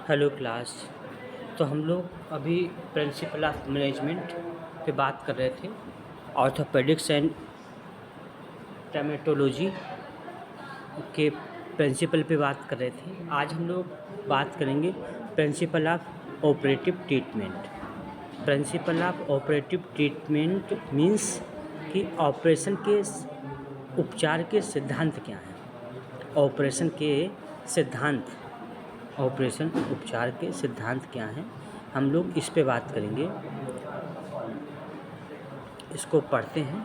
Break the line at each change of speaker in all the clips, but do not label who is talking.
Hello class. तो हम लोग अभी प्रिंसिपल ऑफ मैनेजमेंट पे बात कर रहे थे। ऑर्थोपेडिक्स एंड ट्रॉमेटोलॉजी के प्रिंसिपल पे बात कर रहे थे। आज हम लोग बात करेंगे principle of operative treatment. Principle of operative treatment means कि ऑपरेशन के उपचार के सिद्धांत क्या हैं। ऑपरेशन के सिद्धांत, ऑपरेशन उपचार के सिद्धांत क्या हैं, हम लोग इस पे बात करेंगे। इसको पढ़ते हैं।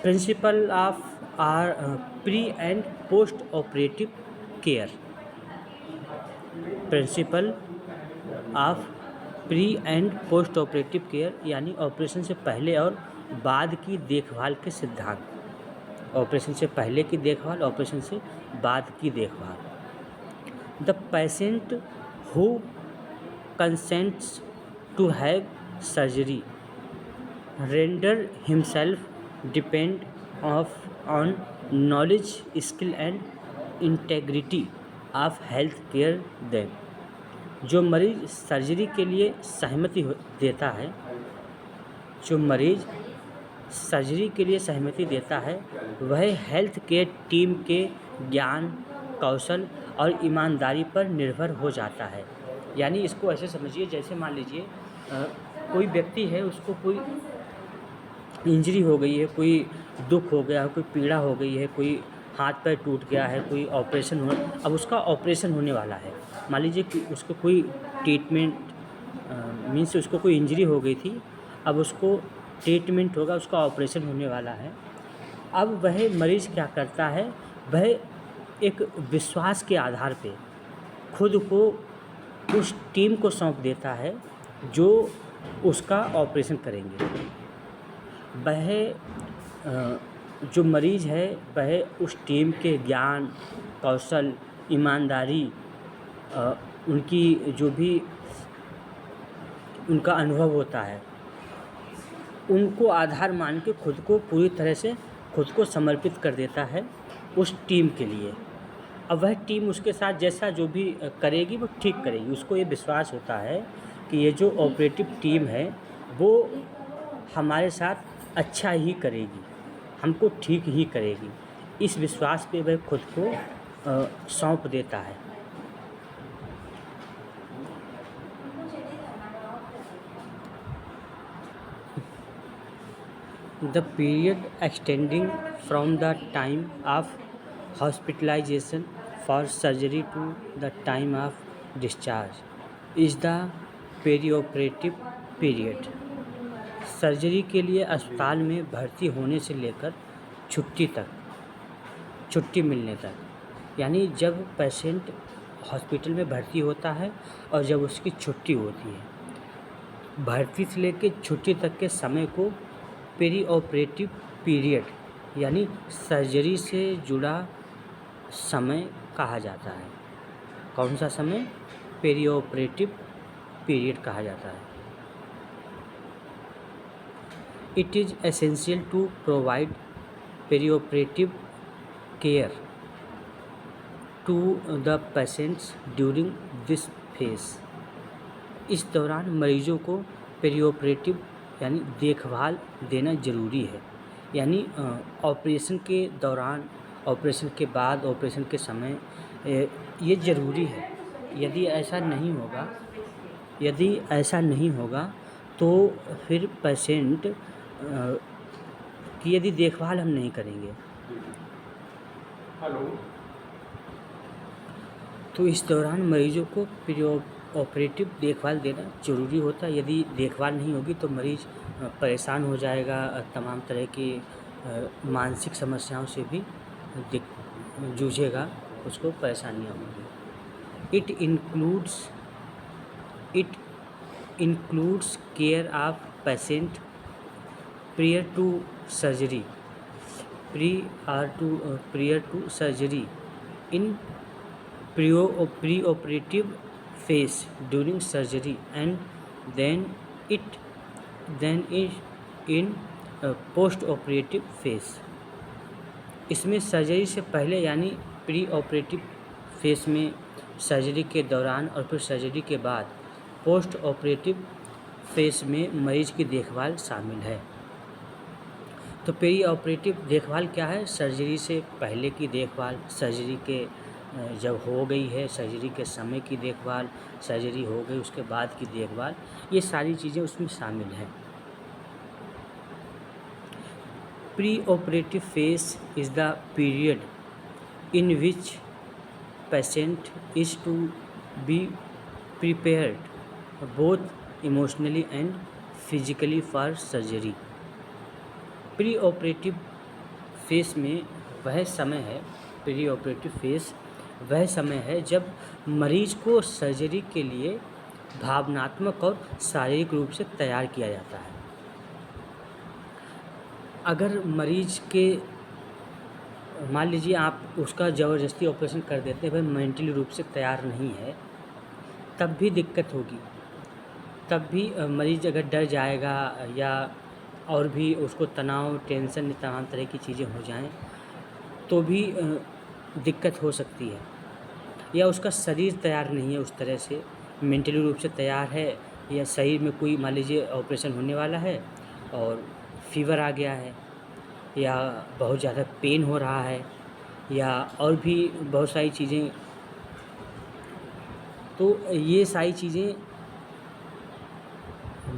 Principle of are pre and post operative care. Principle of pre and post operative care यानी ऑपरेशन से पहले और बाद की देखभाल के सिद्धांत। ऑपरेशन से पहले की देखभाल, ऑपरेशन से बाद की देखभाल। The patient who consents to have surgery render himself depend on knowledge, skill and integrity of health care then। जो मरीज सर्जरी के लिए सहमति देता है, जो मरीज सर्जरी के लिए सहमति देता है, वह हेल्थ केयर टीम के ज्ञान, कौशल और ईमानदारी पर निर्भर हो जाता है। यानी इसको ऐसे समझिए, जैसे मान लीजिए कोई व्यक्ति है, उसको कोई इंजरी हो गई है, कोई दुख हो गया है, कोई पीड़ा हो गई है, कोई हाथ पैर टूट गया है, कोई ऑपरेशन हो, अब उसका ऑपरेशन होने वाला है। मान लीजिए कि उसको कोई ट्रीटमेंट मीन्स उसको कोई इंजरी हो गई थी, अब उसको ट्रीटमेंट होगा, उसका ऑपरेशन होने वाला है। अब वह मरीज़ क्या करता है, वह एक विश्वास के आधार पे खुद को उस टीम को सौंप देता है जो उसका ऑपरेशन करेंगे। वह जो मरीज़ है, वह उस टीम के ज्ञान, कौशल, ईमानदारी, उनकी जो भी उनका अनुभव होता है, उनको आधार मान के खुद को पूरी तरह से खुद को समर्पित कर देता है उस टीम के लिए। अब वह टीम उसके साथ जैसा जो भी करेगी वो ठीक करेगी। उसको ये विश्वास होता है कि ये जो ऑपरेटिव टीम है वो हमारे साथ अच्छा ही करेगी, हमको ठीक ही करेगी। इस विश्वास पे वह खुद को सौंप देता है। The period extending from the time of hospitalization for surgery to the time of discharge is the perioperative period। Surgery के लिए अस्पताल में भर्ती होने से लेकर छुट्टी तक, छुट्टी मिलने तक, यानी जब पेशेंट हॉस्पिटल में भर्ती होता है और जब उसकी छुट्टी होती है, भर्ती से लेकर छुट्टी तक के समय को पेरी ऑपरेटिव पीरियड यानी सर्जरी से जुड़ा समय कहा जाता है। कौन सा समय? पेरी ऑपरेटिव पीरियड कहा जाता है। It is essential to provide peri operative care to the patients during this phase. इस दौरान मरीजों को पेरी ऑपरेटिव यानी देखभाल देना ज़रूरी है। यानी ऑपरेशन के दौरान, ऑपरेशन के बाद, ऑपरेशन के समय ये ज़रूरी है। यदि ऐसा नहीं होगा तो फिर पेशेंट की यदि देखभाल हम नहीं करेंगे तो इस दौरान मरीजों को ऑपरेटिव देखभाल देना ज़रूरी होता है। यदि देखभाल नहीं होगी तो मरीज़ परेशान हो जाएगा, तमाम तरह की मानसिक समस्याओं से भी जूझेगा, उसको परेशानियाँ होंगी। It includes care of patient prior to surgery in pre-operative phase during surgery and then in post operative phase। इसमें सर्जरी से पहले यानी प्री ऑपरेटिव फेस में सर्जरी के दौरान और फिर सर्जरी के बाद पोस्ट ऑपरेटिव फेस में मरीज की देखभाल शामिल है। तो पेरी ऑपरेटिव देखभाल क्या है? सर्जरी से पहले की देखभाल, सर्जरी के जब हो गई है, सर्जरी के समय की देखभाल, सर्जरी हो गई उसके बाद की देखभाल, ये सारी चीज़ें उसमें शामिल हैं। Pre operative face is the period in which patient is to be prepared both emotionally and physically for surgery। Pre operative face में वह समय है, प्री ऑपरेटिव फेस वह समय है जब मरीज को सर्जरी के लिए भावनात्मक और शारीरिक रूप से तैयार किया जाता है। अगर मरीज के मान लीजिए आप उसका ज़बरदस्ती ऑपरेशन कर देते हैं, वह मेंटली रूप से तैयार नहीं है, तब भी दिक्कत होगी। तब भी मरीज़ अगर डर जाएगा या और भी उसको तनाव, टेंशन, तमाम तरह की चीज़ें हो जाएं तो भी दिक्कत हो सकती है। या उसका शरीर तैयार नहीं है उस तरह से, मेंटली रूप से तैयार है या शरीर में कोई मान लीजिए ऑपरेशन होने वाला है और फीवर आ गया है या बहुत ज़्यादा पेन हो रहा है या और भी बहुत सारी चीज़ें, तो ये सारी चीज़ें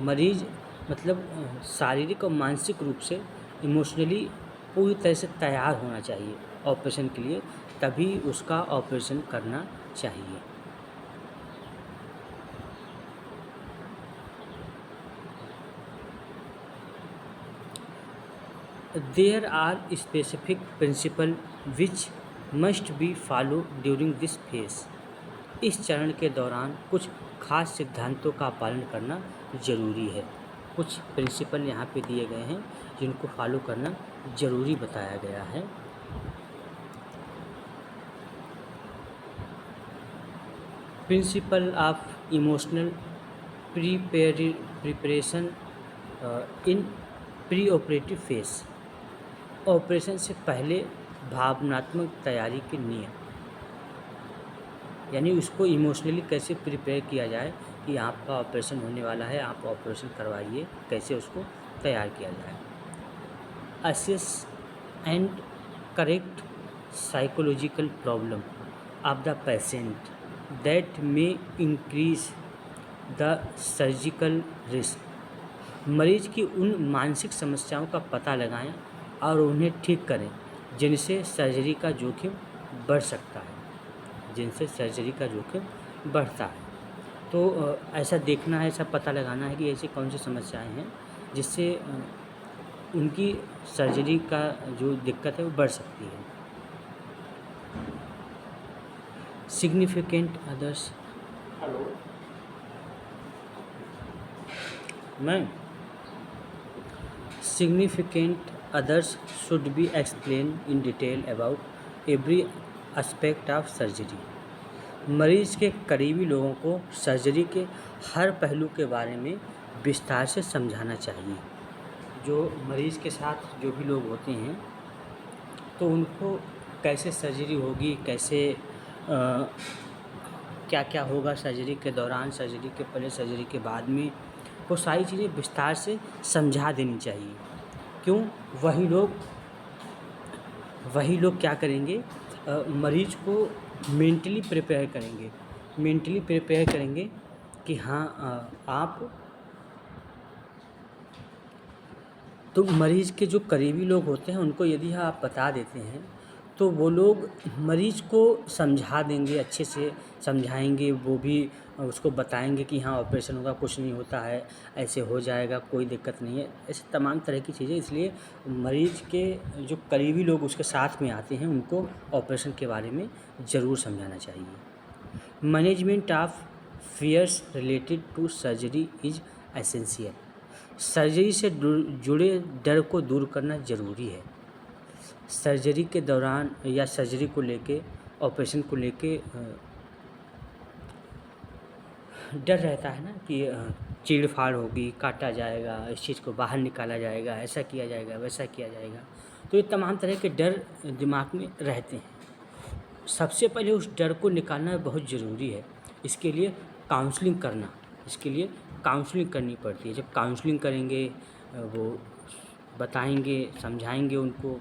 मरीज़ मतलब शारीरिक और मानसिक रूप से इमोशनली पूरी तरह से तैयार होना चाहिए ऑपरेशन के लिए, तभी उसका ऑपरेशन करना चाहिए। There are specific principles which must be followed during this phase। इस चरण के दौरान कुछ खास सिद्धांतों का पालन करना ज़रूरी है। कुछ प्रिंसिपल यहाँ पे दिए गए हैं जिनको फॉलो करना ज़रूरी बताया गया है। Principle of emotional preparation in pre operative face. Operation से पहले भावनात्मक तैयारी के नियम, यानी उसको इमोशनली कैसे प्रिपेयर किया जाए कि आपका ऑपरेशन होने वाला है, आप ऑपरेशन करवाइए, कैसे उसको तैयार किया जाए। Assess and correct psychological problem of the patient that may increase the surgical risk. मरीज की उन मानसिक समस्याओं का पता लगाएं और उन्हें ठीक करें जिनसे सर्जरी का जोखिम बढ़ सकता है, जिनसे सर्जरी का जोखिम बढ़ता है। तो ऐसा देखना है, ऐसा पता लगाना है कि ऐसी कौन सी समस्याएं हैं जिससे उनकी सर्जरी का जो दिक्कत है वो बढ़ सकती है। Significant others significant others should be explained in detail about every aspect of surgery। मरीज़ के करीबी लोगों को सर्जरी के हर पहलू के बारे में विस्तार से समझाना चाहिए। जो मरीज़ के साथ जो भी लोग होते हैं तो उनको कैसे सर्जरी होगी, कैसे क्या क्या होगा सर्जरी के दौरान, सर्जरी के पहले, सर्जरी के बाद में, वो सारी चीज़ें विस्तार से समझा देनी चाहिए। क्यों? वही लोग क्या करेंगे, मरीज़ को मेंटली प्रिपेयर करेंगे कि हाँ आप। तो मरीज़ के जो करीबी लोग होते हैं उनको यदि आप बता देते हैं तो वो लोग मरीज़ को समझा देंगे, अच्छे से समझाएंगे, वो भी उसको बताएंगे कि हाँ ऑपरेशन होगा, कुछ नहीं होता है, ऐसे हो जाएगा, कोई दिक्कत नहीं है, ऐसे तमाम तरह की चीज़ें। इसलिए मरीज़ के जो करीबी लोग उसके साथ में आते हैं उनको ऑपरेशन के बारे में ज़रूर समझाना चाहिए। Management of fears related to surgery is essential. Surgery से जुड़े डर को दूर करना ज़रूरी है। सर्जरी के दौरान या सर्जरी को लेके, ऑपरेशन को लेके डर रहता है ना कि चीड़-फाड़ होगी, काटा जाएगा, इस चीज़ को बाहर निकाला जाएगा, ऐसा किया जाएगा, वैसा किया जाएगा। तो ये तमाम तरह के डर दिमाग में रहते हैं। सबसे पहले उस डर को निकालना बहुत ज़रूरी है। इसके लिए काउंसलिंग करनी पड़ती है। जब काउंसलिंग करेंगे, वो बताएँगे, समझाएँगे उनको,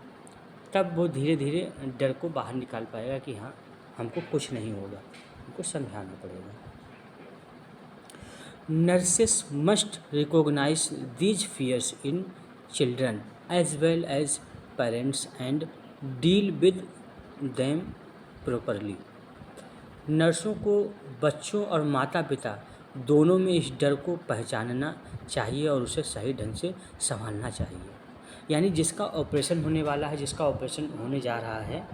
तब वो धीरे धीरे डर को बाहर निकाल पाएगा कि हाँ, हमको कुछ नहीं होगा। उनको समझाना पड़ेगा। Nurses must recognise these fears in children as well as parents and deal with them properly. नर्सों को बच्चों और माता पिता दोनों में इस डर को पहचानना चाहिए और उसे सही ढंग से संभालना चाहिए। यानी जिसका ऑपरेशन होने वाला है, जिसका ऑपरेशन होने जा रहा है,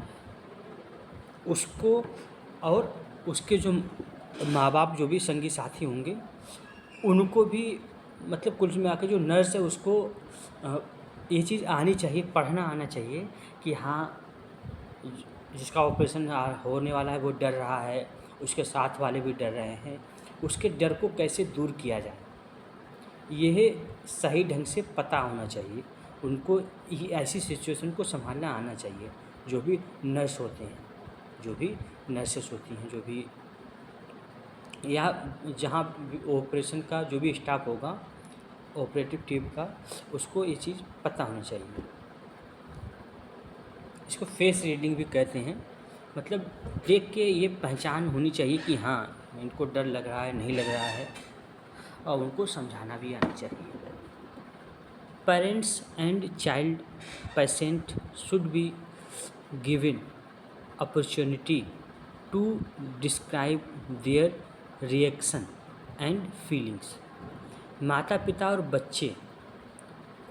उसको और उसके जो माँ बाप, जो भी संगी साथी होंगे, उनको भी, मतलब कुल मिला के जो नर्स है उसको ये चीज़ आनी चाहिए, पढ़ना आना चाहिए कि हाँ, जिसका ऑपरेशन होने वाला है वो डर रहा है, उसके साथ वाले भी डर रहे हैं, उसके डर को कैसे दूर किया जाए, यह सही ढंग से पता होना चाहिए। उनको ये ऐसी सिचुएशन को संभालना आना चाहिए। जो भी नर्स होते हैं, जो भी नर्सेस होती हैं, जो भी या जहाँ भी ऑपरेशन का जो भी स्टाफ होगा, ऑपरेटिव टीम का, उसको ये चीज़ पता होनी चाहिए। इसको फेस रीडिंग भी कहते हैं। मतलब देख के ये पहचान होनी चाहिए कि हाँ, इनको डर लग रहा है, नहीं लग रहा है, और उनको समझाना भी आना चाहिए। Parents and child patient should be given opportunity to describe their reaction and feelings. माता पिता और बच्चे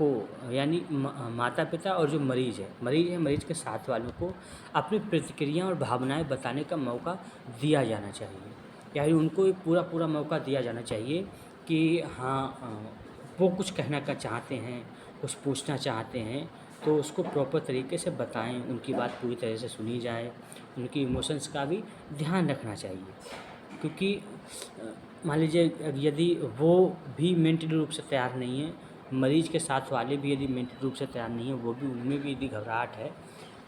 को, यानी माता पिता और जो मरीज़ है, मरीज़ के साथ वालों को अपनी प्रतिक्रिया और भावनाएं बताने का मौका दिया जाना चाहिए। यानी उनको पूरा मौका दिया जाना चाहिए कि हाँ, वो कुछ कहना का चाहते हैं, कुछ पूछना चाहते हैं, तो उसको प्रॉपर तरीके से बताएं, उनकी बात पूरी तरह से सुनी जाए, उनकी इमोशंस का भी ध्यान रखना चाहिए। क्योंकि मान लीजिए यदि वो भी मेंटली रूप से तैयार नहीं है, मरीज़ के साथ वाले भी यदि मेंटली रूप से तैयार नहीं है, वो भी, उनमें भी यदि घबराहट है,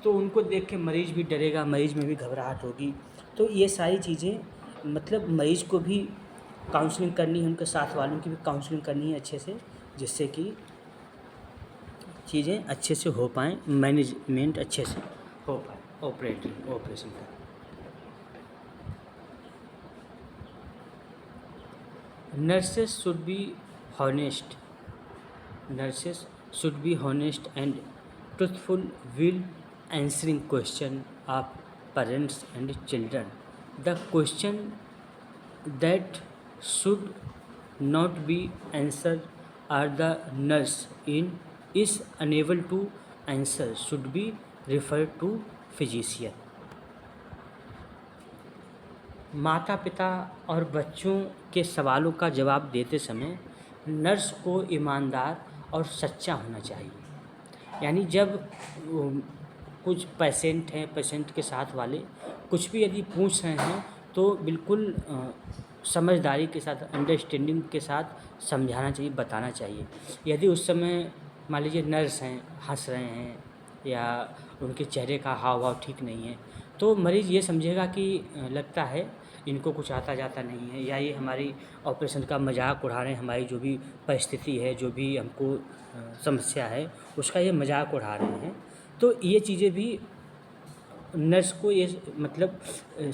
तो उनको देख के मरीज़ भी डरेगा, मरीज़ में भी घबराहट होगी। तो ये सारी चीज़ें, मतलब मरीज़ को भी काउंसलिंग करनी है, उनके साथ वालों की भी काउंसलिंग करनी है अच्छे से, जिससे कि चीज़ें अच्छे से हो पाएँ, मैनेजमेंट अच्छे से हो पाए ऑपरेशन का। Nurses should be honest. Nurses should be honest and truthful while answering question of parents and children. The question that should not be answered or the nurse is unable to answer should be referred to physician. माता पिता और बच्चों के सवालों का जवाब देते समय नर्स को ईमानदार और सच्चा होना चाहिए। यानी जब कुछ पेशेंट हैं, पेशेंट के साथ वाले कुछ भी यदि पूछ रहे हैं, तो बिल्कुल समझदारी के साथ, अंडरस्टैंडिंग के साथ समझाना चाहिए, बताना चाहिए। यदि उस समय मान लीजिए नर्स हैं, हंस रहे हैं, या उनके चेहरे का हाव भाव ठीक नहीं है, तो मरीज़ ये समझेगा कि लगता है इनको कुछ आता जाता नहीं है, या ये हमारी ऑपरेशन का मजाक उड़ा रहे हैं, हमारी जो भी परिस्थिति है, जो भी हमको समस्या है, उसका ये मजाक उड़ा रहे हैं। तो ये चीज़ें भी नर्स को ये, मतलब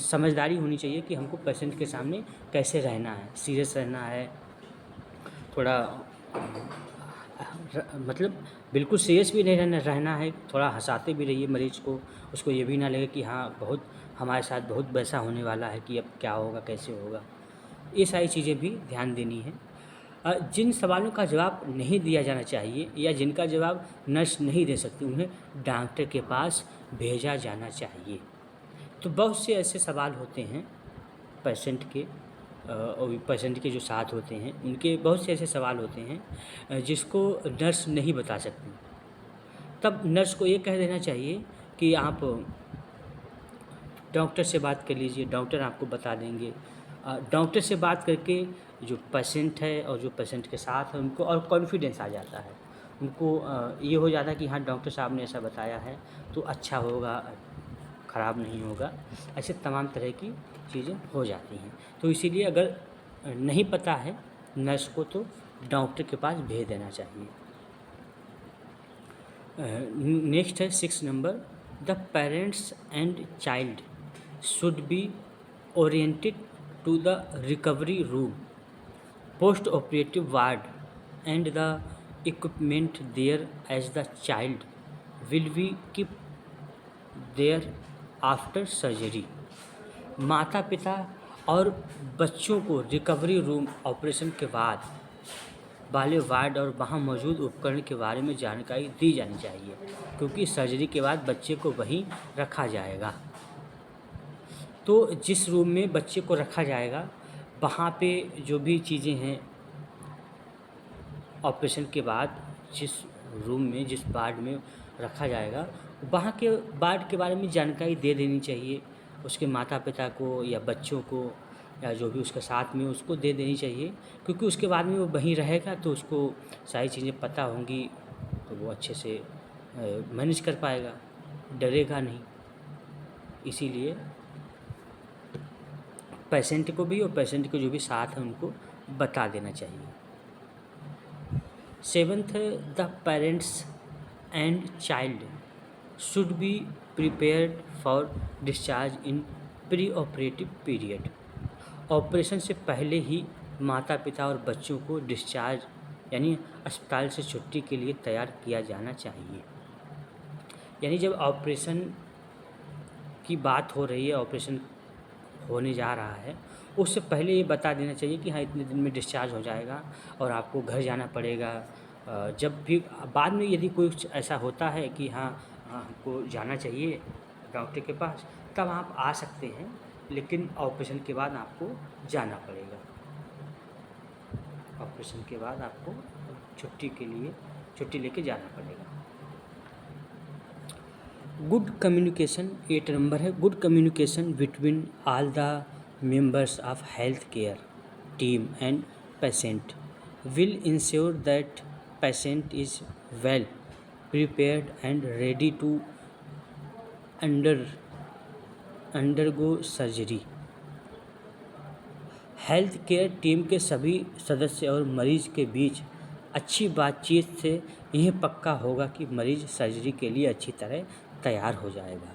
समझदारी होनी चाहिए कि हमको पेशेंट के सामने कैसे रहना है, सीरियस रहना है, थोड़ा मतलब बिल्कुल सीरियस भी नहीं रहना है, थोड़ा हंसाते भी रहिए मरीज़ को, उसको ये भी ना लगे कि हाँ, बहुत हमारे साथ बहुत वैसा होने वाला है कि अब क्या होगा, कैसे होगा। ये सारी चीज़ें भी ध्यान देनी है। जिन सवालों का जवाब नहीं दिया जाना चाहिए या जिनका जवाब नर्स नहीं दे सकती, उन्हें डॉक्टर के पास भेजा जाना चाहिए। तो बहुत से ऐसे सवाल होते हैं पेशेंट के, और पेशेंट के जो साथ होते हैं, उनके बहुत से ऐसे सवाल होते हैं जिसको नर्स नहीं बता सकती। तब नर्स को ये कह देना चाहिए कि आप डॉक्टर से बात कर लीजिए, डॉक्टर आपको बता देंगे। डॉक्टर से बात करके जो पेशेंट है और जो पेशेंट के साथ है, उनको और कॉन्फिडेंस आ जाता है, उनको ये हो जाता है कि हाँ, डॉक्टर साहब ने ऐसा बताया है तो अच्छा होगा, ख़राब नहीं होगा, ऐसे तमाम तरह की चीज़ें हो जाती हैं। तो इसीलिए अगर नहीं पता है नर्स को तो डॉक्टर के पास भेज देना चाहिए। नेक्स्ट है 6 number, the parents and child should be oriented to the recovery room, post operative ward and the equipment there as the child will be keep there after surgery. माता पिता और बच्चों को रिकवरी रूम, ऑपरेशन के बाद वाले ward और वहाँ मौजूद उपकरण के बारे में जानकारी दी जानी चाहिए, क्योंकि सर्जरी के बाद बच्चे को वहीं रखा जाएगा। तो जिस रूम में बच्चे को रखा जाएगा वहाँ पे जो भी चीज़ें हैं ऑपरेशन के बाद, जिस रूम में, जिस वार्ड में रखा जाएगा, वहाँ के वार्ड के बारे में जानकारी दे देनी चाहिए उसके माता पिता को या बच्चों को, या जो भी उसके साथ में उसको दे देनी चाहिए, क्योंकि उसके बाद में वो वहीं रहेगा तो उसको सारी चीज़ें पता होंगी, तो वो अच्छे से मैनेज कर पाएगा, डरेगा नहीं। इसीलिए पेशेंट को भी और पेशेंट के जो भी साथ हैं उनको बता देना चाहिए। 7th, the parents and child should be prepared for discharge in pre operative period. Operation से पहले ही माता पिता और बच्चों को डिस्चार्ज यानी अस्पताल से छुट्टी के लिए तैयार किया जाना चाहिए। यानी जब ऑपरेशन की बात हो रही है, ऑपरेशन होने जा रहा है, उससे पहले ये बता देना चाहिए कि हाँ इतने दिन में डिस्चार्ज हो जाएगा और आपको घर जाना पड़ेगा। जब भी बाद में यदि कुछ ऐसा होता है कि हाँ हमको जाना चाहिए डॉक्टर के पास, तब आप आ सकते हैं, लेकिन ऑपरेशन के बाद आपको जाना पड़ेगा। ऑपरेशन के बाद आपको छुट्टी लेके जाना पड़ेगा। गुड कम्युनिकेशन 8 नंबर है, good communication between all the members of health care team and patient will ensure that patient is well prepared and ready to undergo surgery. Health care team के सभी सदस्य और मरीज के बीच अच्छी बातचीत से यह पक्का होगा कि मरीज सर्जरी के लिए अच्छी तरह तैयार हो जाएगा।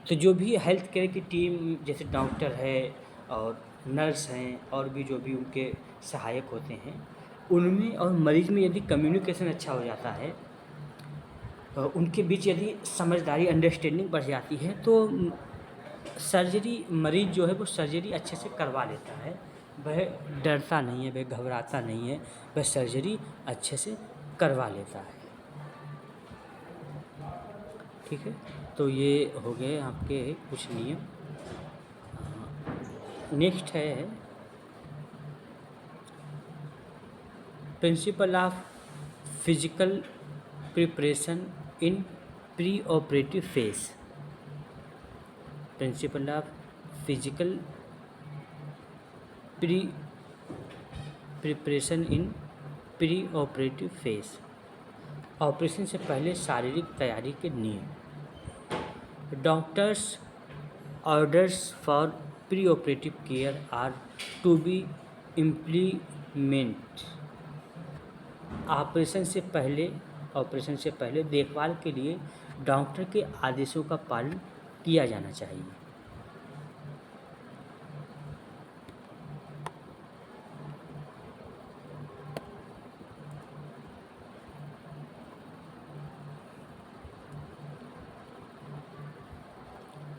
तो जो भी हेल्थ केयर की टीम, जैसे डॉक्टर है और नर्स हैं और भी जो भी उनके सहायक होते हैं, उनमें और मरीज में यदि कम्युनिकेशन अच्छा हो जाता है, उनके बीच यदि समझदारी, अंडरस्टैंडिंग बढ़ जाती है, तो सर्जरी, मरीज जो है वो सर्जरी अच्छे से करवा लेता है। वह डरता नहीं है, वह घबराता नहीं है, वह सर्जरी अच्छे से करवा लेता है। ठीक है, तो ये हो गए आपके कुछ नियम। नेक्स्ट है principle of physical preparation in pre operative phase. Principle of physical preparation in pre operative phase. Operation से पहले शारीरिक तैयारी के नियम। Doctors orders for pre operative care are to be implement. Operation से पहले देखभाल के लिए डॉक्टर के आदेशों का पालन किया जाना चाहिए।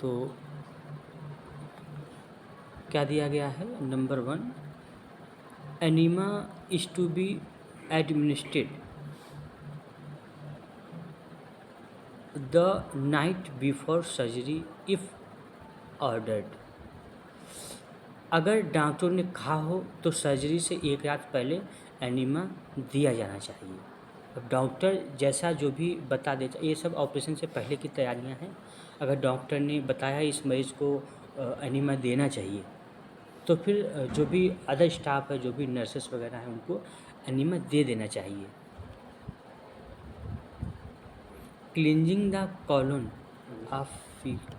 तो क्या दिया गया है? Number 1, enema is to be administered the night before surgery if ordered. अगर डॉक्टर ने कहा हो तो सर्जरी से एक रात पहले एनीमा दिया जाना चाहिए। अब डॉक्टर जैसा जो भी बता देता, ये सब ऑपरेशन से पहले की तैयारियां हैं। अगर डॉक्टर ने बताया इस मरीज़ को एनीमा देना चाहिए, तो फिर जो भी अदर स्टाफ है, जो भी नर्सेस वगैरह हैं, उनको एनीमा दे देना चाहिए। Cleansing the colon of feet.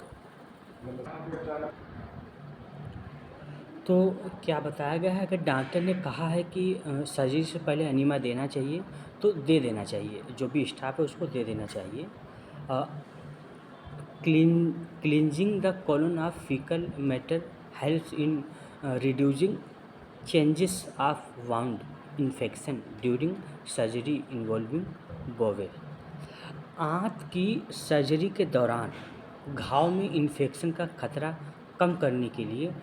तो क्या बताया गया है, अगर डॉक्टर ने कहा है कि सर्जरी से पहले एनीमा देना चाहिए तो दे देना चाहिए, जो भी स्टाफ है उसको दे देना चाहिए। Cleansing the colon of fecal matter helps in reducing changes of wound infection during surgery involving bowel। आंत की सर्जरी के दौरान घाव में इन्फेक्शन का खतरा कम करने के लिए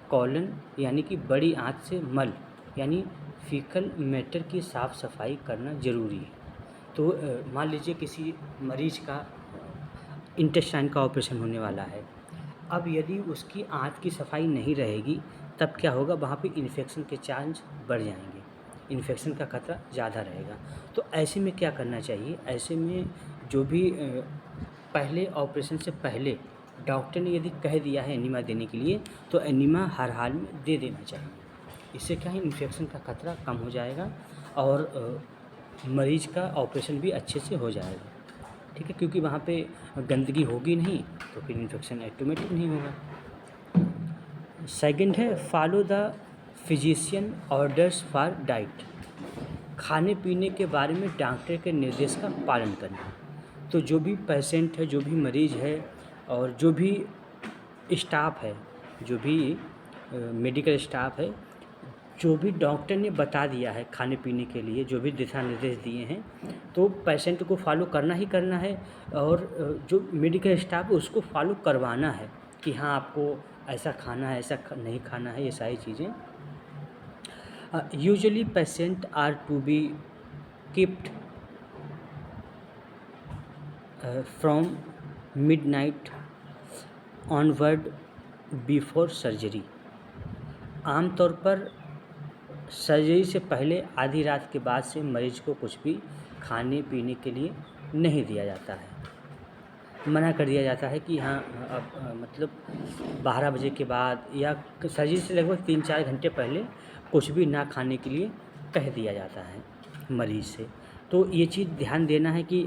कॉलन यानी कि बड़ी आंत से मल यानी फीकल मैटर की साफ़ सफाई करना ज़रूरी है। तो मान लीजिए किसी मरीज का इंटेस्टाइन का ऑपरेशन होने वाला है, अब यदि उसकी आंत की सफाई नहीं रहेगी तब क्या होगा, वहाँ पे इन्फेक्शन के चांस बढ़ जाएंगे, इन्फेक्शन का खतरा ज़्यादा रहेगा। तो ऐसे में क्या करना चाहिए, ऐसे में जो भी पहले ऑपरेशन से पहले डॉक्टर ने यदि कह दिया है एनीमा देने के लिए तो एनीमा हर हाल में दे देना चाहिए। इससे क्या है, इन्फेक्शन का खतरा कम हो जाएगा और मरीज का ऑपरेशन भी अच्छे से हो जाएगा। ठीक है, क्योंकि वहाँ पे गंदगी होगी नहीं तो फिर इन्फेक्शन ऑटोमेटिक नहीं होगा। सेकंड है follow the physician orders for diet. खाने पीने के बारे में डॉक्टर के निर्देश का पालन करना। तो जो भी पेशेंट है, जो भी मरीज़ है और जो भी स्टाफ है, जो भी मेडिकल स्टाफ है, जो भी डॉक्टर ने बता दिया है खाने पीने के लिए, जो भी दिशा निर्देश दिए हैं तो पेशेंट को फॉलो करना ही करना है और जो मेडिकल स्टाफ है उसको फॉलो करवाना है कि हाँ आपको ऐसा खाना है, ऐसा नहीं खाना है, ये सारी चीज़ें। Usually patient are to be keeped from midnight onward before surgery. आमतौर पर सर्जरी से पहले आधी रात के बाद से मरीज को कुछ भी खाने पीने के लिए नहीं दिया जाता है, मना कर दिया जाता है कि हाँ अब मतलब 12 बजे के बाद या सर्जरी से लगभग 3-4 घंटे पहले कुछ भी ना खाने के लिए कह दिया जाता है मरीज से। तो ये चीज़ ध्यान देना है कि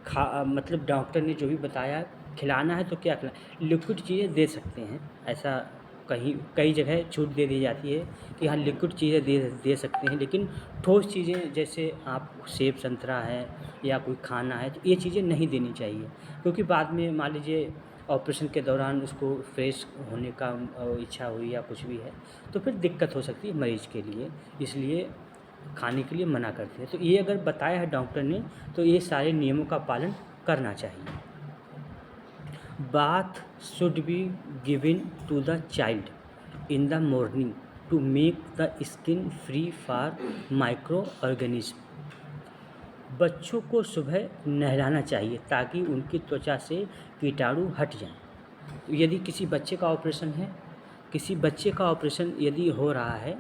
मतलब डॉक्टर ने जो भी बताया खिलाना है तो क्या खिलाना, लिक्विड चीज़ें दे सकते हैं, ऐसा कई जगह छूट दे दी जाती है कि हाँ लिक्विड चीज़ें दे सकते हैं, लेकिन ठोस चीज़ें जैसे आप सेब संतरा है या कोई खाना है तो ये चीज़ें नहीं देनी चाहिए, क्योंकि बाद में मान लीजिए ऑपरेशन के दौरान उसको फ्रेश होने का इच्छा हुई या कुछ भी है तो फिर दिक्कत हो सकती है मरीज़ के लिए, इसलिए खाने के लिए मना करते हैं। तो ये अगर बताया है डॉक्टर ने तो ये सारे नियमों का पालन करना चाहिए। Bath should be given to the child in the morning to make the skin free for micro organism. बच्चों को सुबह नहलाना चाहिए ताकि उनकी त्वचा से कीटाणु हट जाएं। तो यदि किसी बच्चे का ऑपरेशन यदि हो रहा है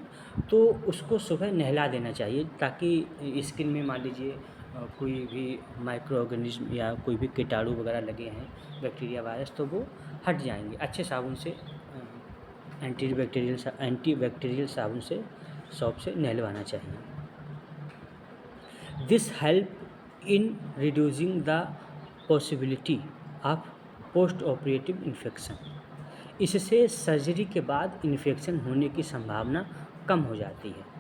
तो उसको सुबह नहला देना चाहिए ताकि स्किन में मान लीजिए कोई भी माइक्रो ऑर्गेनिज्म या कोई भी कीटाणु वगैरह लगे हैं, बैक्टीरिया वायरस, तो वो हट जाएंगे। अच्छे साबुन से एंटीबैक्टीरियल साबुन से सॉप से नहलवाना चाहिए। This help in reducing the possibility of post operative infection. इससे सर्जरी के बाद इन्फेक्शन होने की संभावना कम हो जाती है।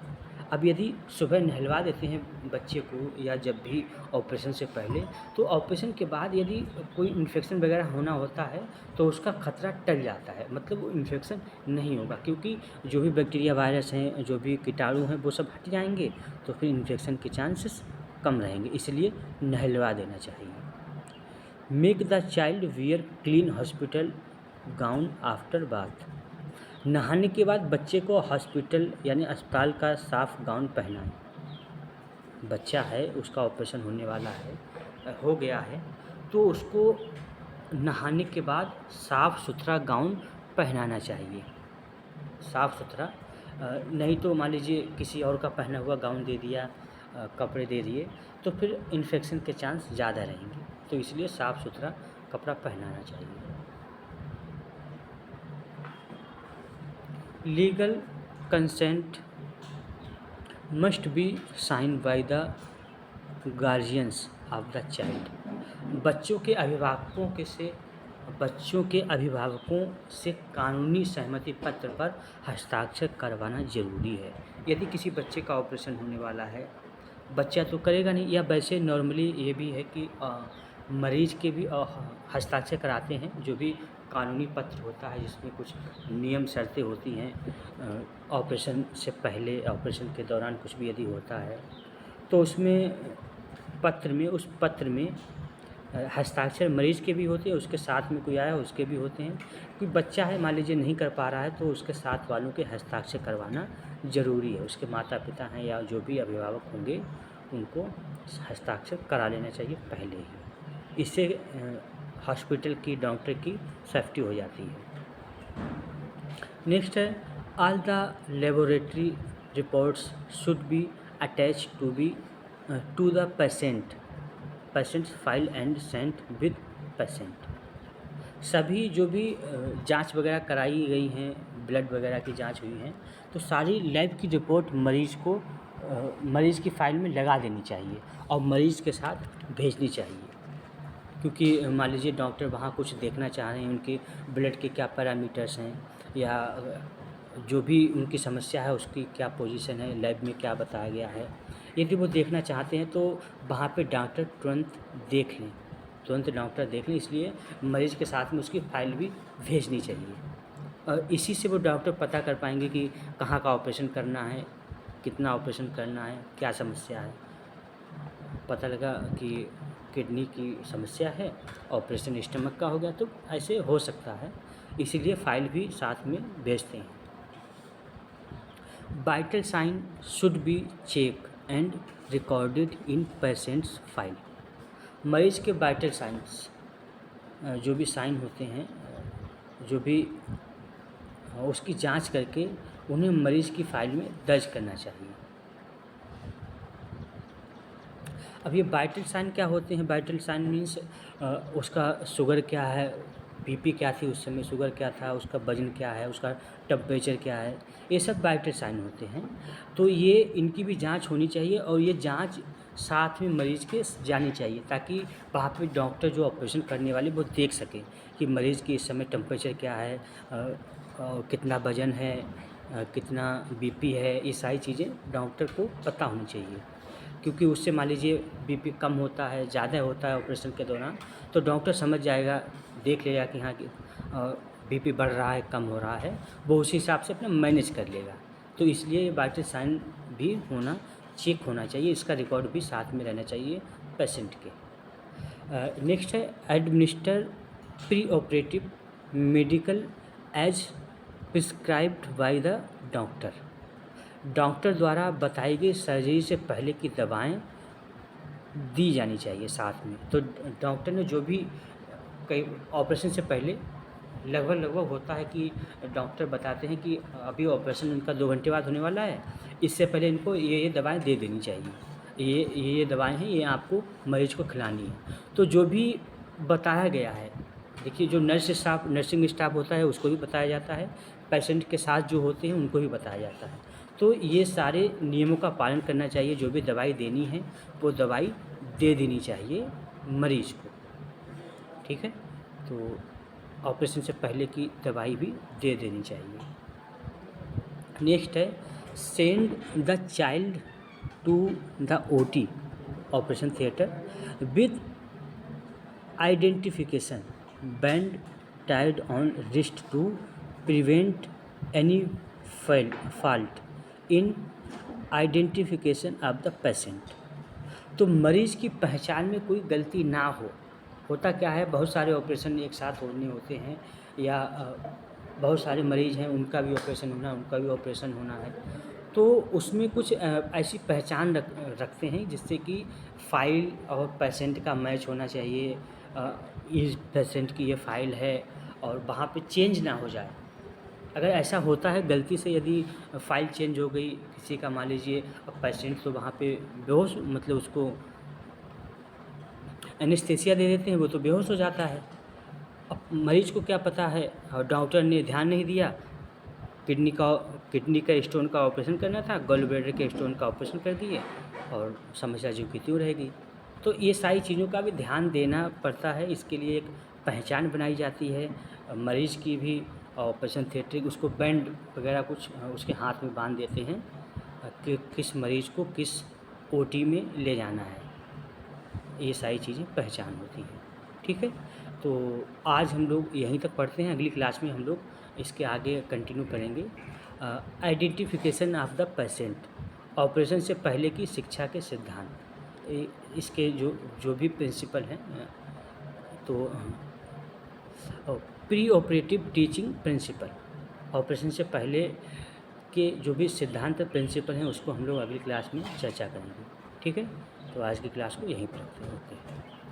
अब यदि सुबह नहलवा देते हैं बच्चे को या जब भी ऑपरेशन से पहले, तो ऑपरेशन के बाद यदि कोई इन्फेक्शन वगैरह होना होता है तो उसका खतरा टल जाता है, मतलब वो इन्फेक्शन नहीं होगा, क्योंकि जो भी बैक्टीरिया वायरस हैं, जो भी कीटाणु हैं, वो सब हट जाएंगे तो फिर इन्फेक्शन के चांसेस कम रहेंगे, इसलिए नहलवा देना चाहिए। Make the child wear clean hospital gown after bath. नहाने के बाद बच्चे को हॉस्पिटल यानी अस्पताल का साफ़ गाउन पहनाएं। बच्चा है, उसका ऑपरेशन होने वाला है, हो गया है, तो उसको नहाने के बाद साफ़ सुथरा गाउन पहनाना चाहिए, साफ़ सुथरा। नहीं तो मान लीजिए किसी और का पहना हुआ गाउन दे दिया, कपड़े दे दिए, तो फिर इन्फेक्शन के चांस ज़्यादा रहेंगे, तो इसलिए साफ़ सुथरा कपड़ा पहनाना चाहिए। Legal consent must be sign by the guardians of the child. बच्चों के अभिभावकों के से बच्चों के अभिभावकों से कानूनी सहमति पत्र पर हस्ताक्षर करवाना ज़रूरी है। यदि किसी बच्चे का ऑपरेशन होने वाला है, बच्चा तो करेगा नहीं, या वैसे नॉर्मली ये भी है कि मरीज़ के भी हस्ताक्षर कराते हैं, जो भी कानूनी पत्र होता है जिसमें कुछ नियम शर्तें होती हैं ऑपरेशन से पहले, ऑपरेशन के दौरान कुछ भी यदि होता है तो उसमें उस पत्र में हस्ताक्षर मरीज़ के भी होते हैं, उसके साथ में कोई आया उसके भी होते हैं। कोई बच्चा है मान लीजिए नहीं कर पा रहा है तो उसके साथ वालों के हस्ताक्षर करवाना ज़रूरी है। उसके माता पिता हैं या जो भी अभिभावक होंगे उनको हस्ताक्षर करा लेना चाहिए पहले ही। इससे हॉस्पिटल की, डॉक्टर की सेफ्टी हो जाती है। नेक्स्ट है, all the laboratory reports should be attach to the patient's file and sent with patient. सभी जो भी जांच वगैरह कराई गई हैं, ब्लड वगैरह की जांच हुई हैं, तो सारी लैब की रिपोर्ट मरीज़ की फ़ाइल में लगा देनी चाहिए और मरीज़ के साथ भेजनी चाहिए। क्योंकि मान लीजिए डॉक्टर वहाँ कुछ देखना चाह रहे हैं, उनके ब्लड के क्या पैरामीटर्स हैं या जो भी उनकी समस्या है उसकी क्या पोजीशन है, लैब में क्या बताया गया है, यदि वो देखना चाहते हैं तो वहाँ पे डॉक्टर तुरंत डॉक्टर देख लें। इसलिए मरीज़ के साथ में उसकी फ़ाइल भी भेजनी चाहिए और इसी से वो डॉक्टर पता कर पाएंगे कि कहाँ का ऑपरेशन करना है, कितना ऑपरेशन करना है, क्या समस्या है। पता लगा कि किडनी की समस्या है, ऑपरेशन स्टमक का हो गया, तो ऐसे हो सकता है, इसीलिए फ़ाइल भी साथ में भेजते हैं। Vital sign should be check and recorded in patient's file. मरीज़ के वाइटल साइंस जो भी साइन होते हैं, जो भी उसकी जांच करके उन्हें मरीज़ की फ़ाइल में दर्ज करना चाहिए। अब ये वाइटल साइन क्या होते हैं? वाइटल साइन मीन्स उसका शुगर क्या है, बीपी क्या थी उस समय, शुगर क्या था, उसका वज़न क्या है, उसका टेम्परेचर क्या है, ये सब वाइटल साइन होते हैं। तो ये इनकी भी जांच होनी चाहिए और ये जांच साथ में मरीज़ के जानी चाहिए ताकि वहाँ पे डॉक्टर जो ऑपरेशन करने वाले वो देख सकें कि मरीज़ की इस समय टेम्परेचर क्या है, कितना वज़न है, कितना बीपी है, ये सारी चीज़ें डॉक्टर को पता होनी चाहिए। क्योंकि उससे मान लीजिए बीपी कम होता है, ज़्यादा होता है ऑपरेशन के दौरान, तो डॉक्टर समझ जाएगा, देख लेगा कि हाँ कि बीपी बढ़ रहा है, कम हो रहा है, वो उसी हिसाब से अपना मैनेज कर लेगा। तो इसलिए वाइटल साइन भी चेक होना चाहिए, इसका रिकॉर्ड भी साथ में रहना चाहिए पेशेंट के। नेक्स्ट है, administer pre operative medical as prescribed by the doctor द्वारा बताई गई सर्जरी से पहले की दवाएं दी जानी चाहिए साथ में। तो डॉक्टर ने जो भी कई ऑपरेशन से पहले लगभग होता है कि डॉक्टर बताते हैं कि अभी ऑपरेशन इनका 2 घंटे बाद होने वाला है, इससे पहले इनको ये दवाएं दे देनी चाहिए, ये दवाएं हैं, ये आपको मरीज़ को खिलानी है। तो जो भी बताया गया है, देखिए जो नर्सिंग स्टाफ होता है उसको भी बताया जाता है, पेशेंट के साथ जो होते हैं उनको भी बताया जाता है। तो ये सारे नियमों का पालन करना चाहिए, जो भी दवाई देनी है वो दवाई दे देनी चाहिए मरीज़ को, ठीक है। तो ऑपरेशन से पहले की दवाई भी दे देनी चाहिए। नेक्स्ट है, send the child to the OT operation theatre with identification band tied on wrist to prevent any fault in identification of the patient. तो मरीज़ की पहचान में कोई गलती ना हो। होता क्या है, बहुत सारे ऑपरेशन एक साथ होने होते हैं या बहुत सारे मरीज़ हैं, उनका भी ऑपरेशन होना है, तो उसमें कुछ ऐसी पहचान रखते हैं जिससे कि फ़ाइल और पेशेंट का मैच होना चाहिए। इस पेशेंट की ये फ़ाइल है और वहाँ पे चेंज ना हो जाए। अगर ऐसा होता है गलती से, यदि फ़ाइल चेंज हो गई किसी का, मान लीजिए अब पेशेंट तो वहाँ पे बेहोश, मतलब उसको एनेस्थीसिया दे देते हैं, वो तो बेहोश हो जाता है। अब मरीज़ को क्या पता है, और डॉक्टर ने ध्यान नहीं दिया, किडनी का स्टोन का ऑपरेशन करना था, गॉल ब्लैडर के स्टोन का ऑपरेशन कर दिए और समस्या जो की त्यों रहेगी। तो ये सारी चीज़ों का भी ध्यान देना पड़ता है। इसके लिए एक पहचान बनाई जाती है मरीज़ की भी, और पेशेंट थिएटर उसको बैंड वगैरह कुछ उसके हाथ में बांध देते हैं कि किस मरीज़ को किस ओटी में ले जाना है। ये सारी चीज़ें पहचान होती हैं। ठीक है, तो आज हम लोग यहीं तक पढ़ते हैं, अगली क्लास में हम लोग इसके आगे कंटिन्यू करेंगे। Identification of the patient, operation से पहले की शिक्षा के सिद्धांत, इसके जो जो भी प्रिंसिपल हैं, तो pre operative teaching principle, operation से पहले के जो भी सिद्धांत प्रिंसिपल हैं उसको हम लोग अगली क्लास में चर्चा करेंगे। ठीक है, तो आज की क्लास को यहीं पर रखते हैं। ओके।